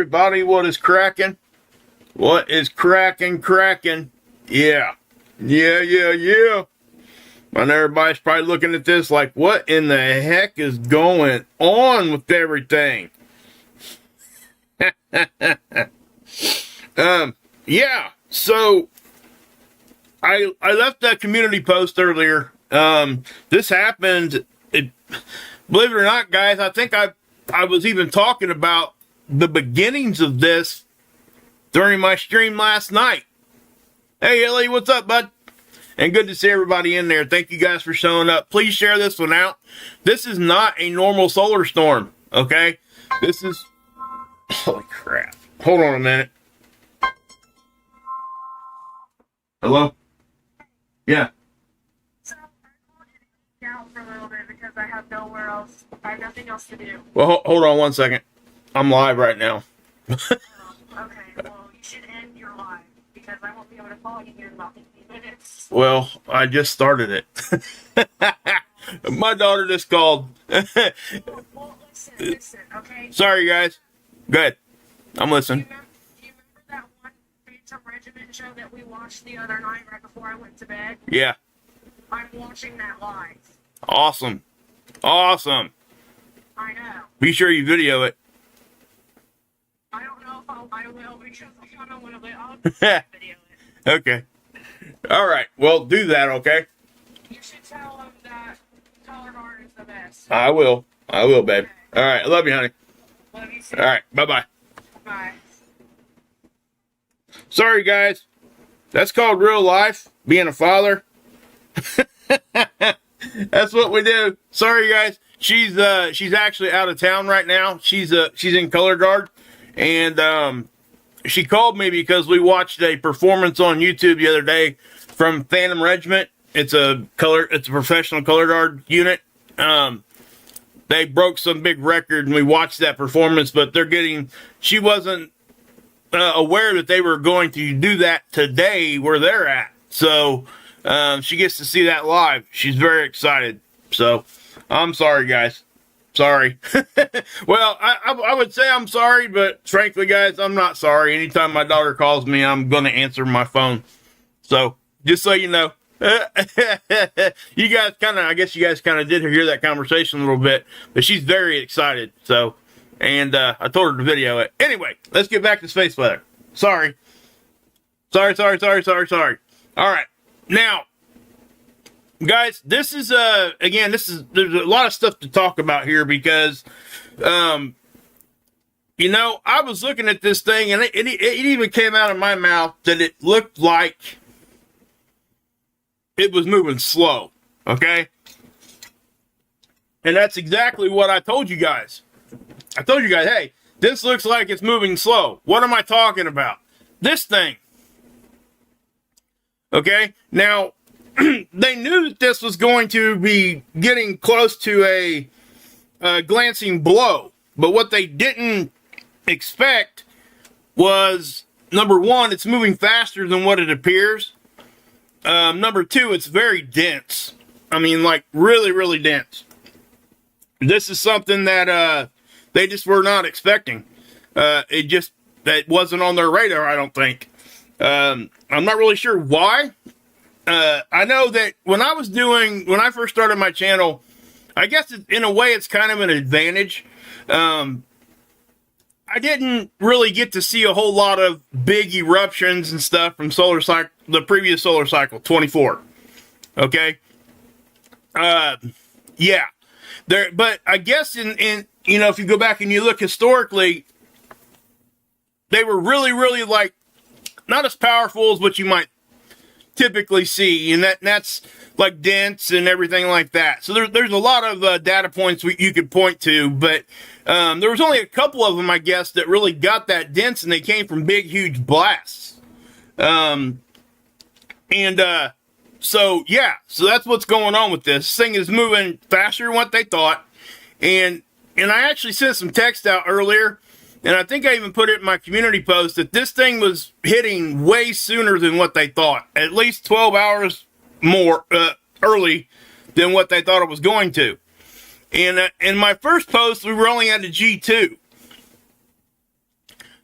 everybody, what is cracking? What is cracking? Yeah. And everybody's probably looking at this like, what in the heck is going on with everything? Yeah, so I left that community post earlier. This happened, believe it or not, guys, I think I was even talking about the beginnings of this during my stream last night. Hey, Ellie, what's up, bud? And good to see everybody in there. Thank you guys for showing up. Please share this one out. This is not a normal solar storm, okay? This is... Holy crap. Hold on a minute. Hello? Yeah. So, I called you to hang out for a little bit because I have nowhere else. I have nothing else to do. Well, hold on one second. I'm live right now. Okay, well, you should end your live because I won't be able to call you here in about 15 minutes. Well, I just started it. My daughter just called. Well, listen, okay? Sorry, guys. Go ahead. I'm listening. Do you remember that one Phantom Regiment show that we watched the other night right before I went to bed? Yeah. I'm watching that live. Awesome. I know. Be sure you video it. I don't know if I will because I don't know when I'll video it. Okay. All right. Well, do that, okay? You should tell them that color guard is the best. I will, babe. All right. I love you, honey. Love you too. All right. Bye-bye. Bye. Sorry, guys. That's called real life, being a father. That's what we do. Sorry, guys. She's actually out of town right now. She's in color guard, and she called me because we watched a performance on YouTube the other day from Phantom Regiment. It's a professional color guard unit. They broke some big record, and we watched that performance. But she wasn't aware that they were going to do that today where they're at. So she gets to see that live. She's very excited. So I'm sorry, guys. Sorry. Well, I would say I'm sorry, but frankly, guys, I'm not sorry. Anytime my daughter calls me, I'm going to answer my phone. So just so you know. You guys I guess you guys kind of did hear that conversation a little bit, but she's very excited. So, and I told her to video it. Anyway, let's get back to space weather. Sorry. All right. Now, guys, this is again, there's a lot of stuff to talk about here because, you know, I was looking at this thing and it even came out of my mouth that it looked like it was moving slow, okay? And that's exactly what I told you guys. I told you guys, hey, this looks like it's moving slow. What am I talking about? This thing. Okay? Now, they knew that this was going to be getting close to a glancing blow. But what they didn't expect was, number one, it's moving faster than what it appears. Number two, it's very dense. I mean, like, really, really dense. This is something that they just were not expecting. That wasn't on their radar, I don't think. I'm not really sure why. I know that when I first started my channel, I guess in a way it's kind of an advantage. I didn't really get to see a whole lot of big eruptions and stuff from the previous solar cycle, 24. Okay. Yeah. But I guess in you know, if you go back and you look historically, they were really, really like not as powerful as what you might typically see, and that's like dense and everything like that. So there's a lot of data points you could point to, but there was only a couple of them, I guess, that really got that dense, and they came from big, huge blasts. So yeah, so that's what's going on with this. This thing is moving faster than what they thought, and I actually sent some text out earlier, and I think I even put it in my community post that this thing was hitting way sooner than what they thought, at least 12 hours more early than what they thought it was going to. And in my first post, we were only at a G2.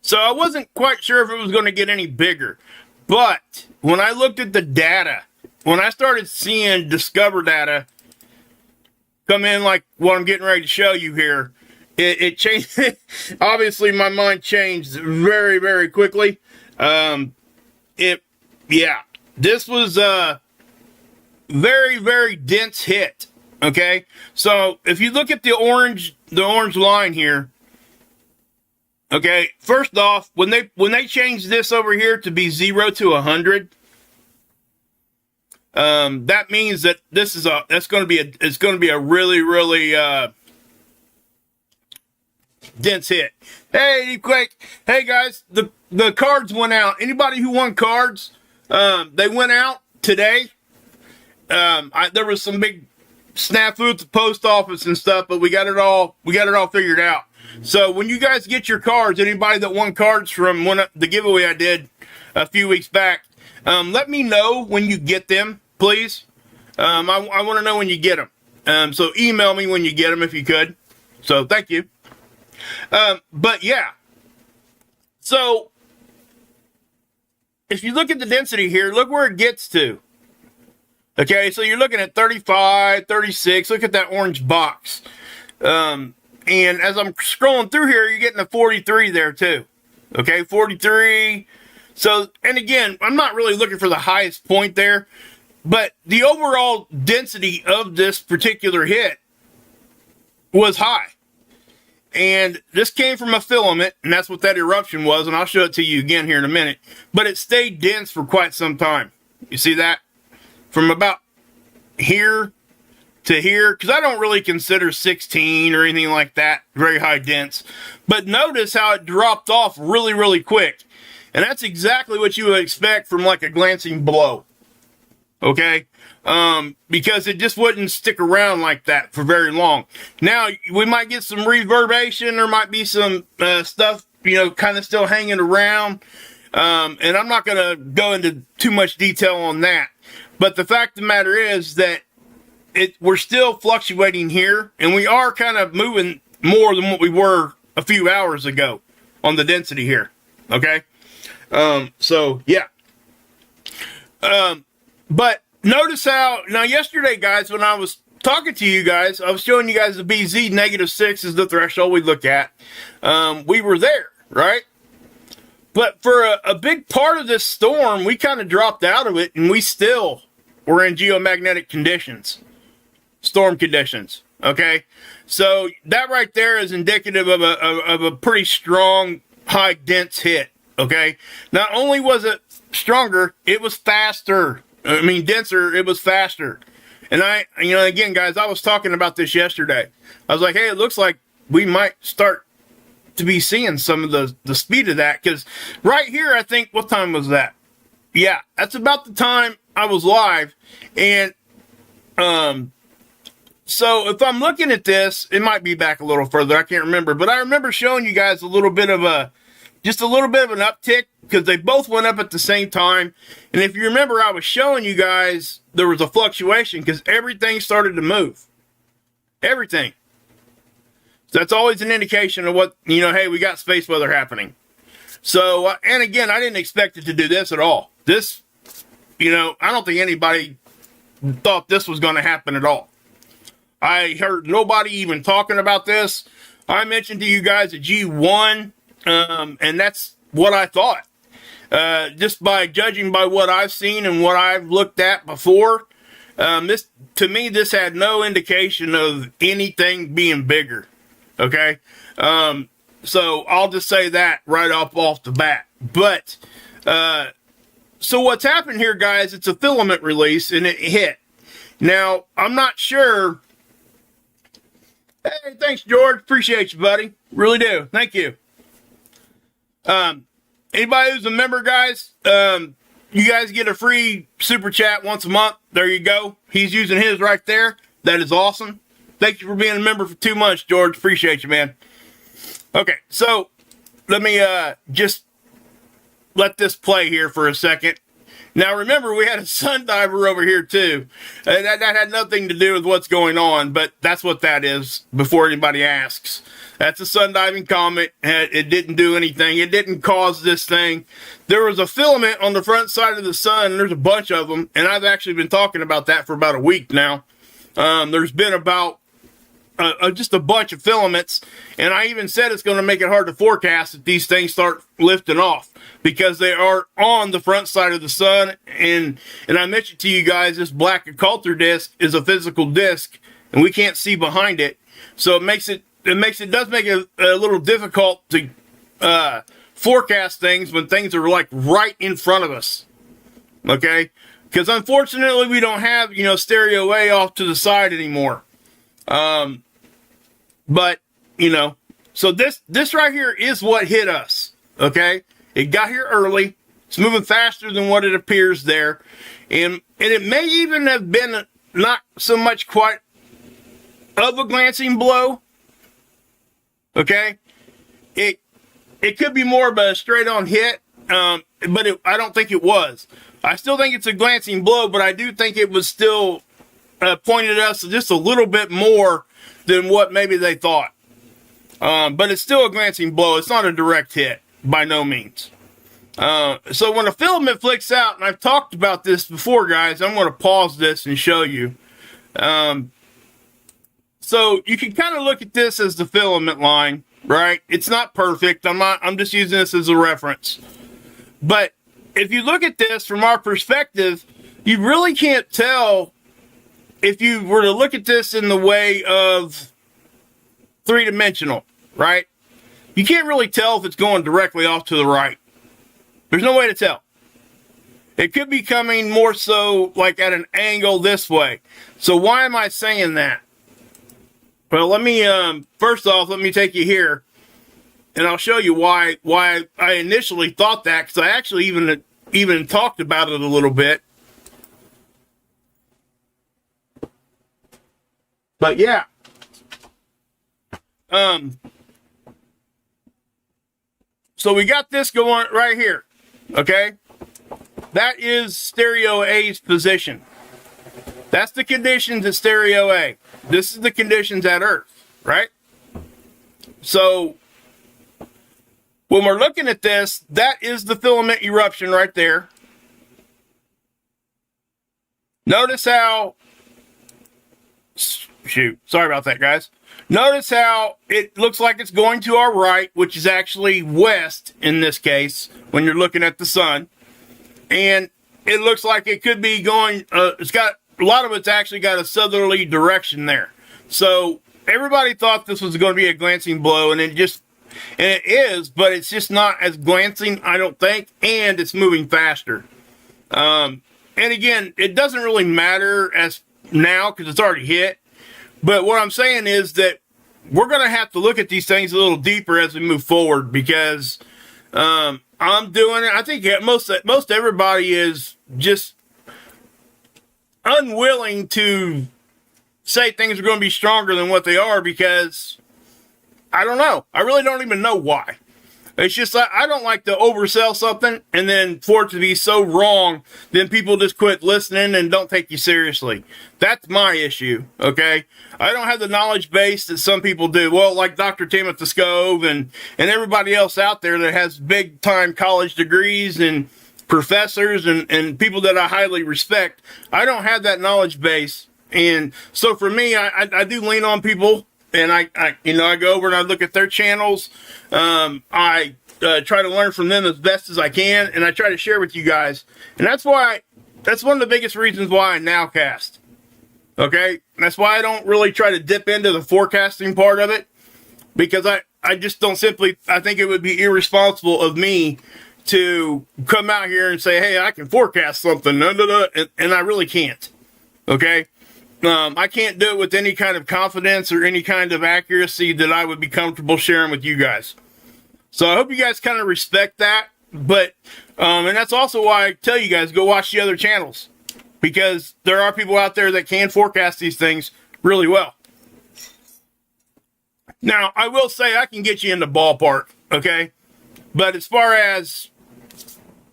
So I wasn't quite sure if it was going to get any bigger. But when I looked at the data, when I started seeing Discover data come in like what I'm getting ready to show you here, it changed. Obviously, my mind changed very, very quickly. This was a very, very dense hit. Okay, so if you look at the orange line here, okay, first off, when they changed this over here to be 0 to 100, that means that it's going to be a really, really dense hit. Hey, quick, hey guys, the cards went out. Anybody who won cards, they went out today. There was some big snafu at the post office and stuff, but we got it all figured out. So when you guys get your cards, anybody that won cards from the giveaway I did a few weeks back, let me know when you get them, please. I want to know when you get them. So email me when you get them if you could. So thank you. But yeah. So if you look at the density here, look where it gets to. Okay, so you're looking at 35, 36. Look at that orange box. And as I'm scrolling through here, you're getting a 43 there too. Okay, 43. So, and again, I'm not really looking for the highest point there, but the overall density of this particular hit was high. And this came from a filament, and that's what that eruption was, and I'll show it to you again here in a minute. But it stayed dense for quite some time. You see that? From about here to here, because I don't really consider 16 or anything like that very high dense. But notice how it dropped off really, really quick. And that's exactly what you would expect from like a glancing blow. Okay? Because it just wouldn't stick around like that for very long. Now, we might get some reverberation. There might be some stuff, kind of still hanging around. And I'm not going to go into too much detail on that. But the fact of the matter is that we're still fluctuating here, and we are kind of moving more than what we were a few hours ago on the density here. Okay? So, yeah. But notice how, now yesterday, guys, when I was talking to you guys, I was showing you guys the BZ -6 is the threshold we look at. We were there, right? But for a big part of this storm, we kind of dropped out of it, and we still were in geomagnetic conditions, storm conditions, okay? So that right there is indicative of a pretty strong, high, dense hit, okay? Not only was it stronger, it was faster. I mean, denser, it was faster. And again, guys, I was talking about this yesterday. I was like, hey, it looks like we might start to be seeing some of the speed of that, because right here, I think, what time was that? Yeah, that's about the time I was live. And so if I'm looking at this, it might be back a little further, I can't remember, but I remember showing you guys just a little bit of an uptick, because they both went up at the same time. And if you remember, I was showing you guys there was a fluctuation because everything started to move. Everything. So that's always an indication of what, hey, we got space weather happening. So, and again, I didn't expect it to do this at all. This, I don't think anybody thought this was going to happen at all. I heard nobody even talking about this. I mentioned to you guys a G1, and that's what I thought. Just by judging by what I've seen and what I've looked at before, to me, this had no indication of anything being bigger. Okay, so I'll just say that right off the bat. But so what's happened here, guys? It's a filament release, and it hit. Now I'm not sure. Hey, thanks, George. Appreciate you, buddy. Really do. Thank you. Anybody who's a member, guys, you guys get a free super chat once a month. There you go. He's using his right there. That is awesome. Thank you for being a member for 2 months, George. Appreciate you, man. Okay, so let me just let this play here for a second. Now, remember, we had a sun diver over here, too. That had nothing to do with what's going on, but that's what that is, before anybody asks. That's a sun diving comet. It didn't do anything. It didn't cause this thing. There was a filament on the front side of the sun, and there's a bunch of them, and I've actually been talking about that for about a week now. There's been about just a bunch of filaments, and I even said it's going to make it hard to forecast if these things start lifting off, because they are on the front side of the sun. And I mentioned to you guys, this black occulter disk is a physical disk, and we can't see behind it, so it does make it a little difficult to forecast things when things are like right in front of us. Okay, because unfortunately we don't have, you know, stereo A off to the side anymore. But, you know, so this right here is what hit us, okay? It got here early. It's moving faster than what it appears there. And it may even have been not so much quite of a glancing blow, okay? It could be more of a straight-on hit, but I don't think it was. I still think it's a glancing blow, but I do think it was still pointed at us just a little bit more than what maybe they thought. But it's still a glancing blow. It's not a direct hit, by no means. So when a filament flicks out, and I've talked about this before, guys, I'm going to pause this and show you. So you can kind of look at this as the filament line, right? It's not perfect. I'm just using this as a reference. But if you look at this from our perspective, you really can't tell. If you were to look at this in the way of three-dimensional, right? You can't really tell if it's going directly off to the right. There's no way to tell. It could be coming more so like at an angle this way. So why am I saying that? Well, let me, first off, let me take you here, and I'll show you why I initially thought that, because I actually even talked about it a little bit. But yeah, so we got this going right here, okay? That is stereo A's position. That's the conditions at stereo A. This is the conditions at Earth, right? So when we're looking at this, that is the filament eruption right there. Notice how... Shoot, sorry about that, guys. Notice how it looks like it's going to our right, which is actually west in this case, when you're looking at the sun. And it looks like it could be going, it's got, a lot of it's actually got a southerly direction there. So everybody thought this was going to be a glancing blow, and it is, but it's just not as glancing, I don't think, and it's moving faster. And again, it doesn't really matter as now because it's already hit. But what I'm saying is that we're going to have to look at these things a little deeper as we move forward, because I'm doing it. I think most everybody is just unwilling to say things are going to be stronger than what they are, because I don't know. I really don't even know why. It's just like, I don't like to oversell something and then for it to be so wrong, then people just quit listening and don't take you seriously. That's my issue, okay? I don't have the knowledge base that some people do. Well, like Dr. Timothy Scove and everybody else out there that has big-time college degrees and professors and people that I highly respect. I don't have that knowledge base. And so for me, I do lean on people. And I go over and I look at their channels. I try to learn from them as best as I can, and I try to share with you guys. And that's one of the biggest reasons why I nowcast. Okay? That's why I don't really try to dip into the forecasting part of it, because I just don't I think it would be irresponsible of me to come out here and say, hey, I can forecast something, and I really can't. Okay? I can't do it with any kind of confidence or any kind of accuracy that I would be comfortable sharing with you guys. So I hope you guys kind of respect that. But, and that's also why I tell you guys, go watch the other channels, because there are people out there that can forecast these things really well. Now, I will say I can get you in the ballpark, okay? But as far as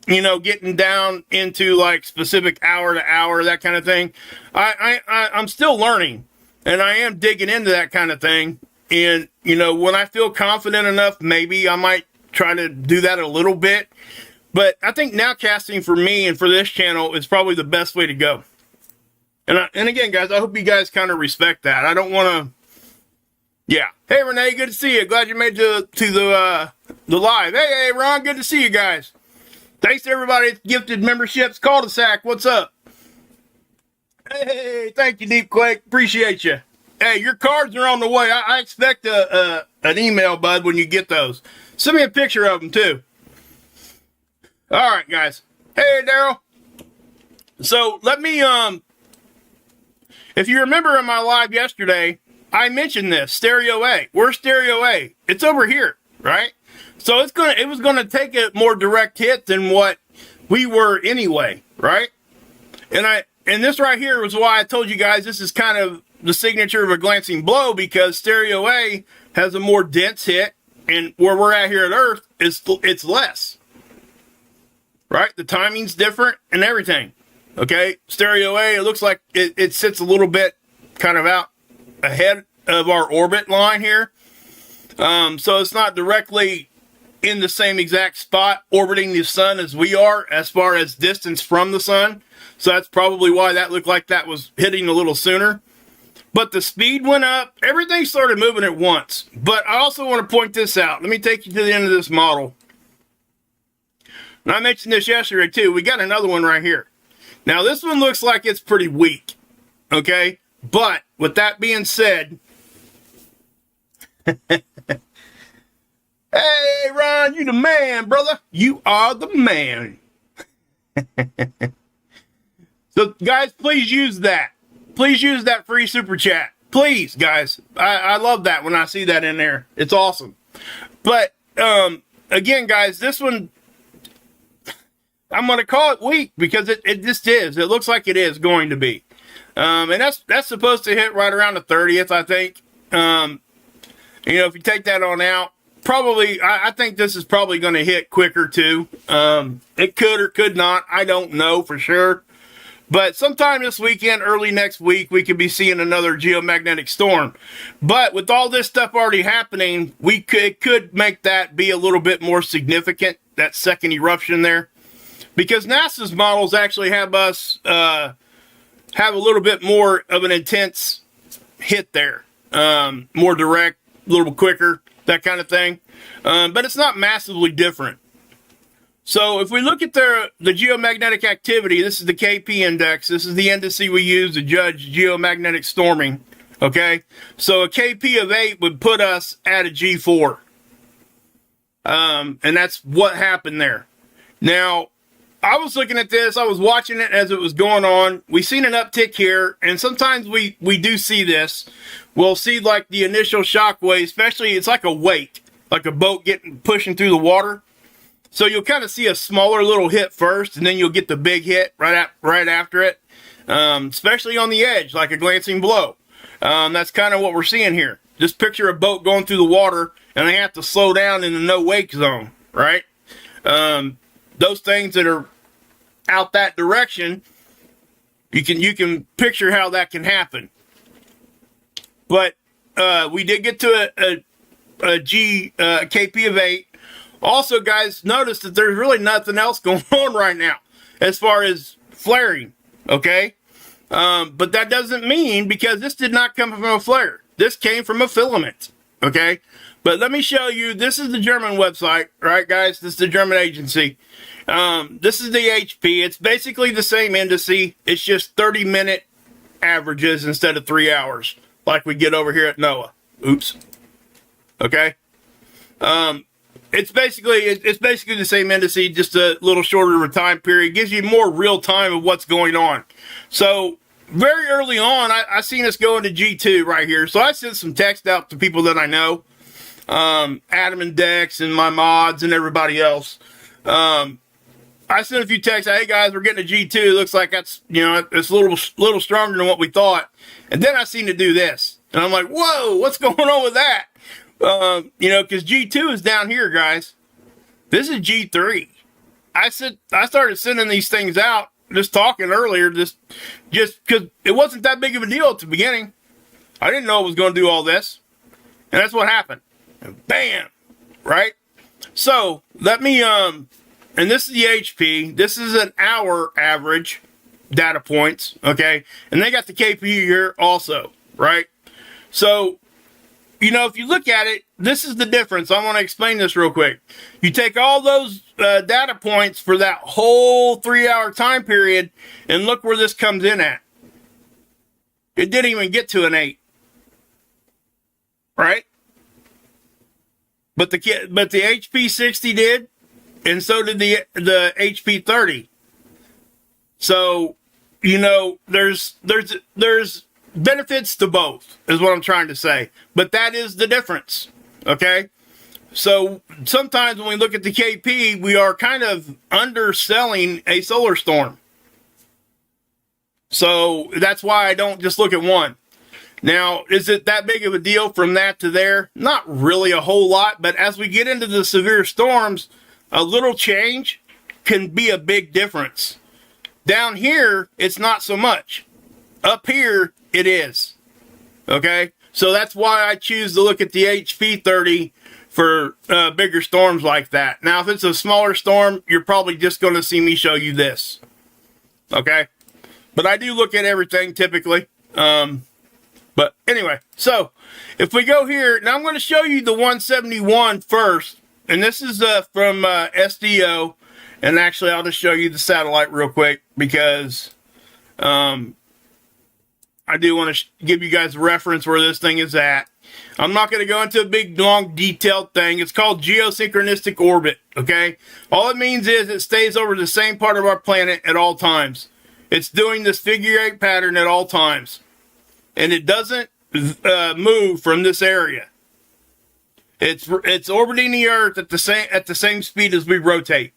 you know, getting down into like specific hour to hour, that kind of thing. I'm still learning, and I am digging into that kind of thing. And, you know, when I feel confident enough, maybe I might try to do that a little bit. But I think nowcasting for me and for this channel is probably the best way to go. And again, guys, I hope you guys kind of respect that. I don't want to. Yeah. Hey, Renee, good to see you. Glad you made it to the live. Hey, Ron, good to see you guys. Thanks to everybody that's gifted memberships. Cul-de-sac, what's up? Hey, thank you, Deep Quake. Appreciate you. Hey, your cards are on the way. I expect an email, bud, when you get those. Send me a picture of them, too. All right, guys. Hey, Daryl. So, let me, if you remember in my live yesterday, I mentioned this, Stereo A. Where's Stereo A? It's over here, right? So, it was gonna take a more direct hit than what we were anyway, right? And this right here was why I told you guys this is kind of the signature of a glancing blow, because Stereo A has a more dense hit, and where we're at here at Earth, it's less. Right? The timing's different and everything. Okay? Stereo A, it looks like it sits a little bit kind of out ahead of our orbit line here. So it's not directly in the same exact spot orbiting the sun as we are as far as distance from the sun. So that's probably why that looked like that was hitting a little sooner. But the speed went up. Everything started moving at once. But I also want to point this out. Let me take you to the end of this model. And I mentioned this yesterday too. We got another one right here. Now this one looks like it's pretty weak. Okay? But with that being said, hey Ron, you the man, brother. You are the man. So guys, please use that. Please use that free super chat. Please, guys. I love that when I see that in there. It's awesome. But again, guys, this one, I'm going to call it weak because it just is. It looks like it is going to be. And that's supposed to hit right around the 30th, I think. You know, if you take that on out, probably, I think this is probably going to hit quicker too. It could or could not. I don't know for sure. But sometime this weekend, early next week, we could be seeing another geomagnetic storm. But with all this stuff already happening, it could make that be a little bit more significant, that second eruption there. Because NASA's models actually have us have a little bit more of an intense hit there. More direct, a little quicker, that kind of thing. But it's not massively different. So if we look at the geomagnetic activity, this is the KP index. This is the indice we use to judge geomagnetic storming. Okay? So a KP of 8 would put us at a G4. And that's what happened there. Now, I was looking at this. I was watching it as it was going on. We seen an uptick here. And sometimes we do see this. We'll see like the initial shock wave, especially it's like a wake. Like a boat pushing through the water. So you'll kind of see a smaller little hit first, and then you'll get the big hit right after it, especially on the edge, like a glancing blow. That's kind of what we're seeing here. Just picture a boat going through the water, and they have to slow down in the no-wake zone, right? Those things that are out that direction, you can picture how that can happen. But we did get to a KP of 8. Also, guys, notice that there's really nothing else going on right now as far as flaring, okay? But that doesn't mean, because this did not come from a flare. This came from a filament, okay? But let me show you. This is the German website, right, guys? This is the German agency. This is the HP. It's basically the same indice. It's just 30-minute averages instead of 3 hours, like we get over here at NOAA. Oops. Okay? It's basically the same indice, just a little shorter of a time period. It gives you more real time of what's going on. So very early on, I seen us go into G2 right here. So I sent some text out to people that I know, Adam and Dex and my mods and everybody else. I sent a few texts. Hey guys, we're getting a G2. It looks like that's, it's a little stronger than what we thought. And then I seen it do this, and I'm like, whoa, what's going on with that? Because G2 is down here, guys. This is G3. I started sending these things out, just talking earlier, just because it wasn't that big of a deal at the beginning. I didn't know it was going to do all this. And that's what happened. Bam! Right? So, let me, and this is the HP. This is an hour average data points, okay? And they got the KP here also, right? So, you know, if you look at it, this is the difference. I want to explain this real quick. You take all those data points for that whole 3-hour time period, and look where this comes in at. It didn't even get to an 8. Right? But the HP 60 did, and so did the HP 30. So, you know, there's benefits to both, is what I'm trying to say. But that is the difference. Okay? So sometimes when we look at the KP, we are kind of underselling a solar storm. So that's why I don't just look at one. Now, is it that big of a deal from that to there? Not really a whole lot, but as we get into the severe storms, a little change can be a big difference. Down here, it's not so much. Up here, it is. Okay? So that's why I choose to look at the HP 30 for bigger storms like that. Now, if it's a smaller storm, you're probably just going to see me show you this. Okay? But I do look at everything typically. But anyway, so if we go here, now I'm going to show you the 171 first. And this is from SDO. And actually, I'll just show you the satellite real quick because I do want to give you guys a reference where this thing is at. I'm not going to go into a big, long, detailed thing. It's called geosynchronistic orbit, okay? All it means is it stays over the same part of our planet at all times. It's doing this figure 8 pattern at all times. And it doesn't move from this area. It's orbiting the Earth at the same speed as we rotate,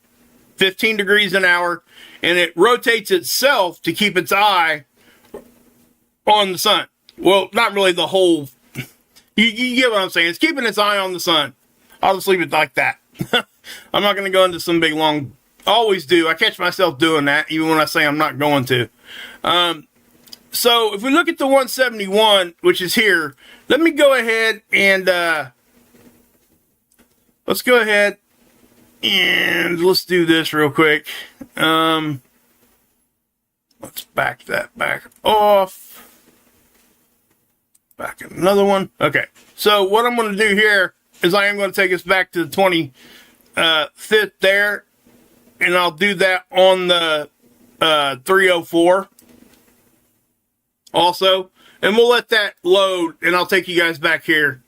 15 degrees an hour, and it rotates itself to keep its eye on the sun. Well, not really the whole. You get what I'm saying? It's keeping its eye on the sun. I'll just leave it like that. I'm not going to go into some big long. Always do. I catch myself doing that, even when I say I'm not going to. So if we look at the 171, which is here, let me go ahead and let's go ahead and let's do this real quick. Let's back that back off. Back another one. Okay. So what I'm going to do here is I am going to take us back to the 25th there, and I'll do that on the 304. Also, and we'll let that load, and I'll take you guys back here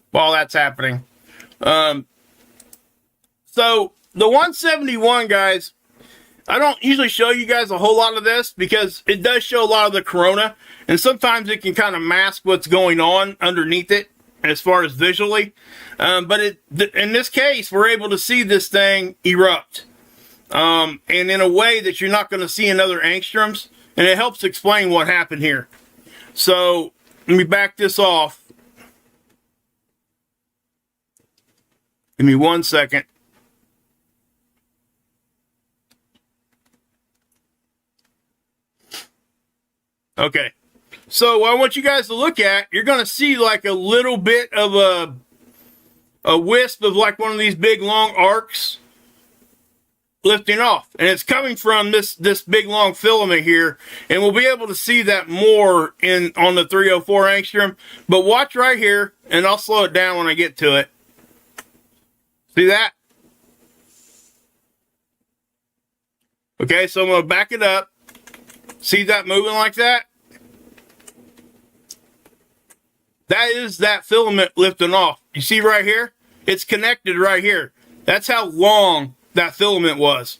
while that's happening. So the 171, guys, I don't usually show you guys a whole lot of this because it does show a lot of the corona, and sometimes it can kind of mask what's going on underneath it as far as visually. But in this case, we're able to see this thing erupt, and in a way that you're not going to see in other angstroms. And it helps explain what happened here. So, let me back this off. Give me 1 second. Okay. So, what I want you guys to look at, you're going to see like a little bit of a wisp of like one of these big long arcs lifting off, and it's coming from this big long filament here, and we'll be able to see that more on the 304 angstrom. But watch right here, and I'll slow it down when I get to it. See that? Okay, so I'm going to back it up. See that moving like that? That is that filament lifting off. You see right here? It's connected right here. That's how long that filament was.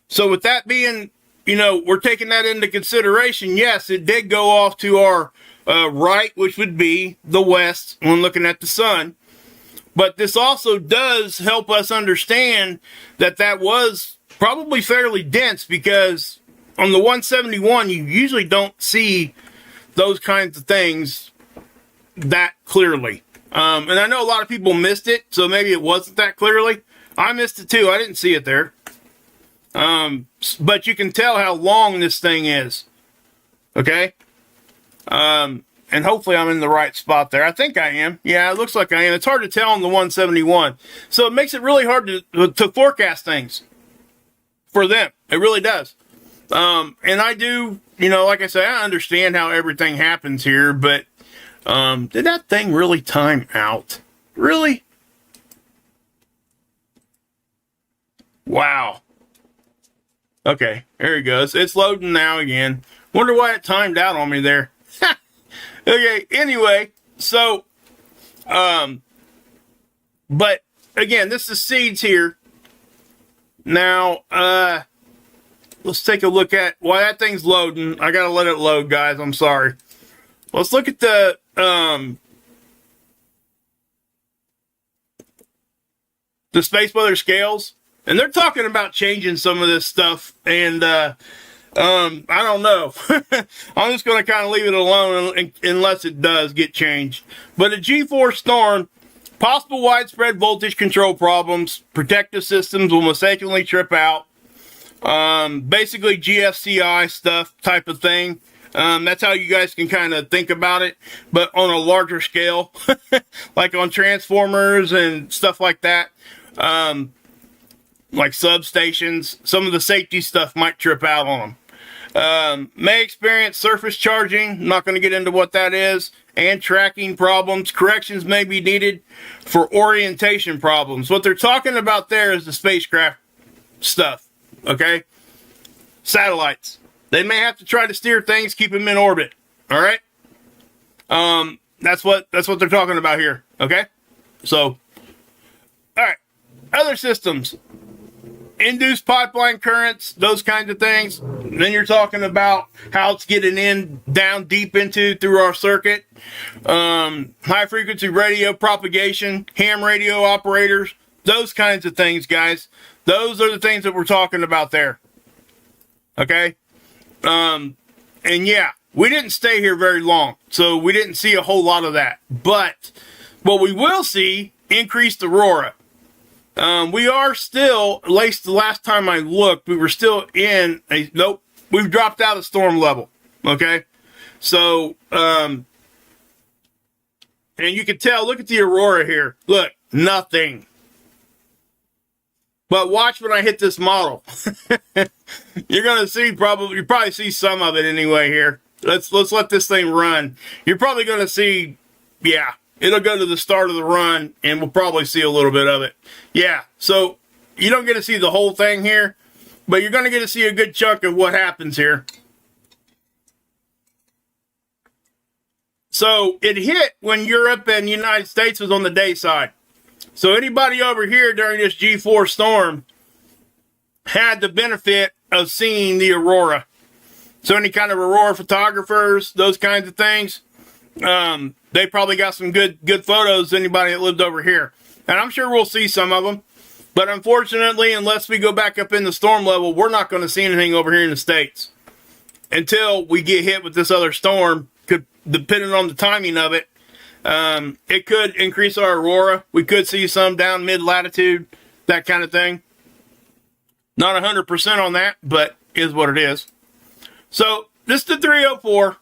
So with that being, you know, we're taking that into consideration. Yes, it did go off to our right, which would be the west when looking at the sun. But this also does help us understand that that was probably fairly dense, because on the 171, you usually don't see those kinds of things that clearly. And I know a lot of people missed it, so maybe it wasn't that clearly. I missed it too. I didn't see it there. But you can tell how long this thing is. Okay? And hopefully I'm in the right spot there. I think I am. Yeah, it looks like I am. It's hard to tell on the 171. So it makes it really hard to forecast things for them. It really does. And I do, like I say, I understand how everything happens here, but did that thing really time out? Really? Wow. Okay, there it goes. It's loading now again. Wonder why it timed out on me there. Okay, anyway, so, but again, this is seeds here. Now, let's take a look at why that thing's loading. I gotta let it load, guys. I'm sorry. Let's look at the Space Weather scales, and they're talking about changing some of this stuff, and I don't know. I'm just going to kind of leave it alone unless it does get changed. But a G4 storm, possible widespread voltage control problems, protective systems will mistakenly trip out. Basically GFCI stuff type of thing. That's how you guys can kind of think about it, but on a larger scale, like on transformers and stuff like that. Like substations, some of the safety stuff might trip out on them. May experience surface charging. I'm not going to get into what that is. And tracking problems. Corrections may be needed for orientation problems. What they're talking about there is the spacecraft stuff. Okay? Satellites. They may have to try to steer things, keep them in orbit. All right? That's what they're talking about here. Okay? So, all right. Other systems. Induced pipeline currents, those kinds of things. Then you're talking about how it's getting down deep through our circuit. High frequency radio propagation, ham radio operators, those kinds of things, guys. Those are the things that we're talking about there. Okay? And yeah, we didn't stay here very long, so we didn't see a whole lot of that. But what we will see, increased Aurora. We are still, at least the last time I looked, we were still in nope, we've dropped out of storm level. Okay? So, and you can tell, look at the Aurora here. Look, nothing. But watch when I hit this model. You're going to see you probably see some of it anyway here. Let's let this thing run. You're probably going to see, yeah. It'll go to the start of the run, and we'll probably see a little bit of it. Yeah, so you don't get to see the whole thing here, but you're going to get to see a good chunk of what happens here. So it hit when Europe and the United States was on the day side. So anybody over here during this G4 storm had the benefit of seeing the Aurora. So any kind of Aurora photographers, those kinds of things, they probably got some good photos, anybody that lived over here. And I'm sure we'll see some of them. But unfortunately, unless we go back up in the storm level, we're not going to see anything over here in the States. Until we get hit with this other storm, depending on the timing of it, it could increase our Aurora. We could see some down mid-latitude, that kind of thing. Not 100% on that, but is what it is. So, this is the 304,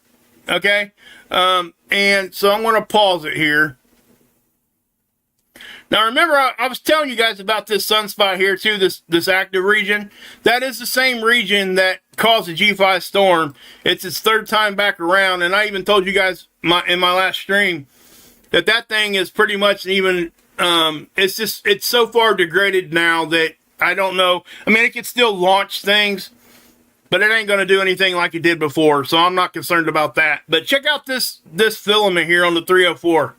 okay? And so I'm going to pause it here. Now remember, I was telling you guys about this sunspot here too, this active region. That is the same region that caused the G5 storm. It's its third time back around, and I even told you guys in my last stream that thing is pretty much even, it's so far degraded now that I don't know. I mean, it can still launch things, but it ain't going to do anything like it did before, so I'm not concerned about that. But check out this filament here on the 304.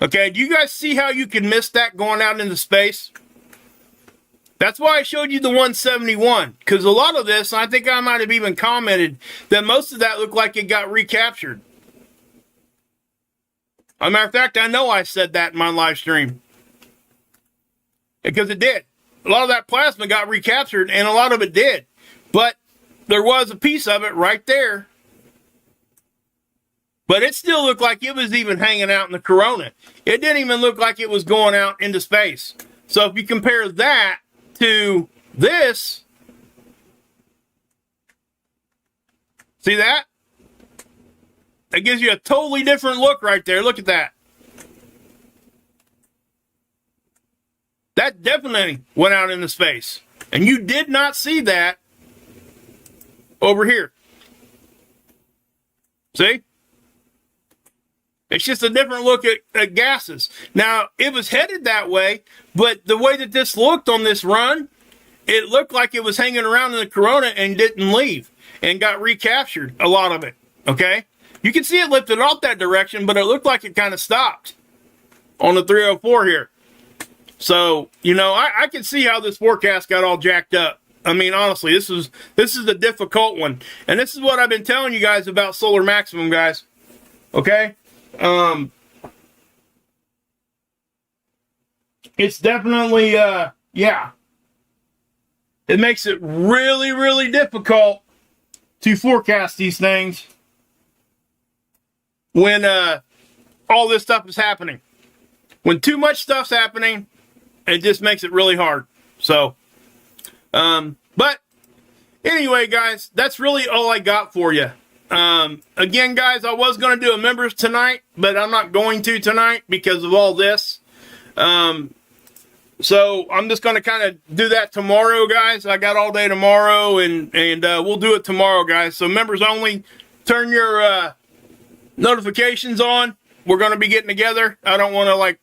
Okay, do you guys see how you can miss that going out into space? That's why I showed you the 171, because a lot of this, I think I might have even commented, that most of that looked like it got recaptured. As a matter of fact, I know I said that in my live stream. Because it did. A lot of that plasma got recaptured, and a lot of it did. But there was a piece of it right there. but it still looked like it was even hanging out in the corona. It didn't even look like it was going out into space. So if you compare that to this, see that? That gives you a totally different look right there. Look at that. That definitely went out into space. And you did not see that over here. See? It's just a different look at gases. Now, it was headed that way, but the way that this looked on this run, it looked like it was hanging around in the corona and didn't leave and got recaptured, a lot of it, okay? You can see it lifted off that direction, but it looked like it kind of stopped on the 304 here. So, you know, I can see how this forecast got all jacked up. I mean, honestly, this is a difficult one. And this is what I've been telling you guys about solar maximum, guys. Okay? It's definitely, yeah. It makes it really, really difficult to forecast these things when all this stuff is happening. When too much stuff's happening, it just makes it really hard. So, but anyway, guys, that's really all I got for you. Again, guys, I was going to do a members tonight, but I'm not going to tonight because of all this. So I'm just going to kind of do that tomorrow, guys. I got all day tomorrow, and we'll do it tomorrow, guys. So members only, turn your notifications on. We're going to be getting together. I don't want to like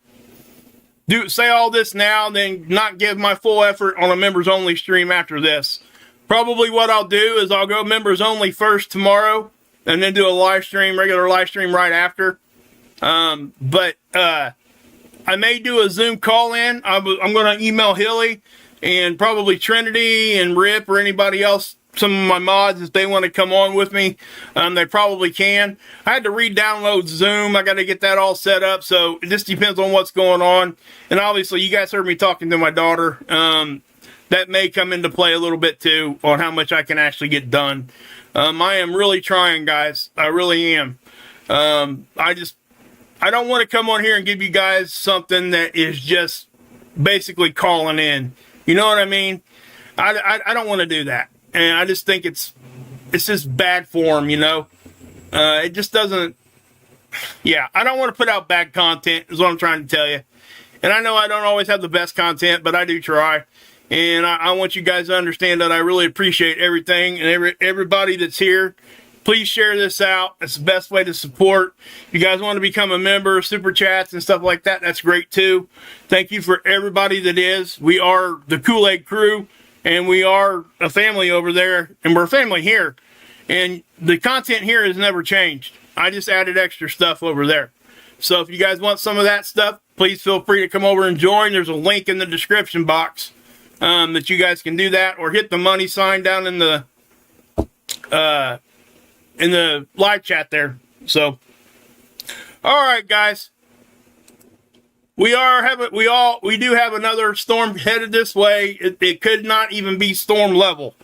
say all this now, then not give my full effort on a members only stream after this. Probably what I'll do is I'll go members only first tomorrow, and then do a live stream, regular live stream right after. But I may do a Zoom call in. I'm going to email Hilly and probably Trinity and Rip or anybody else, some of my mods, if they want to come on with me. They probably can. I had to re-download Zoom. I got to get that all set up. So it just depends on what's going on. And obviously you guys heard me talking to my daughter. That may come into play a little bit too on how much I can actually get done. I am really trying, guys. I really am. I don't want to come on here and give you guys something that is just basically calling in. You know what I mean? I don't want to do that. And I just think it's just bad form, you know? It just doesn't... Yeah, I don't want to put out bad content, is what I'm trying to tell you. And I know I don't always have the best content, but I do try. And I want you guys to understand that I really appreciate everything and everybody that's here. Please share this out. It's the best way to support. If you guys want to become a member, super chats and stuff like that, that's great too. Thank you for everybody that is. We are the Kool-Aid Krew, and we are a family over there, and we're a family here. And the content here has never changed. I just added extra stuff over there. So if you guys want some of that stuff, please feel free to come over and join. There's a link in the description box that you guys can do that, or hit the money sign down in the live chat there. So, all right, guys, we do have another storm headed this way. It could not even be storm level,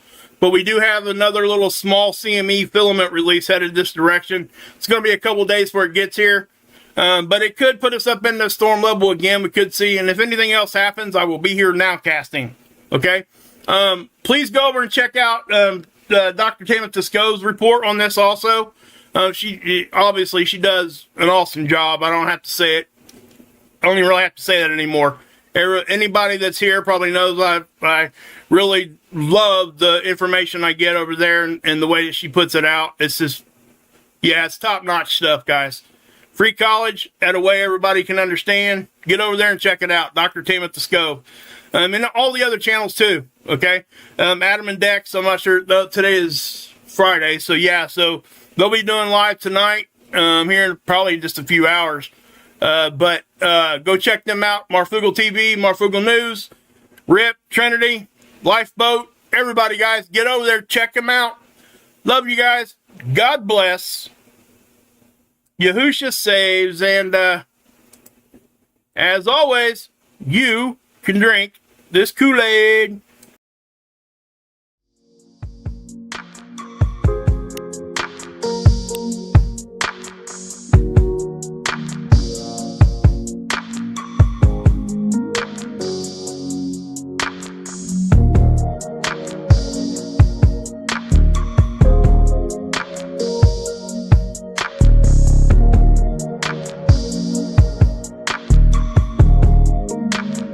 but we do have another little small CME filament release headed this direction. It's going to be a couple days before it gets here. But it could put us up into storm level again. We could see, and if anything else happens, I will be here now casting. Okay. Please go over and check out Dr. Tamatosco's report on this also. She obviously does an awesome job. I don't have to say it. I don't even really have to say that anymore. Anybody that's here probably knows I really love the information I get over there, and the way that she puts it out. It's just, yeah, it's top-notch stuff, guys. Free college at a way everybody can understand. Get over there and check it out. Dr. Tamatosco. And all the other channels too. Okay. Adam and Dex, I'm not sure. Today is Friday. So yeah, so they'll be doing live tonight. Here in probably just a few hours. But go check them out. Marfugal TV, Marfugal News, Rip, Trinity, Lifeboat. Everybody, guys, get over there. Check them out. Love you guys. God bless. Yahusha saves, and as always, you can drink this Kool-Aid.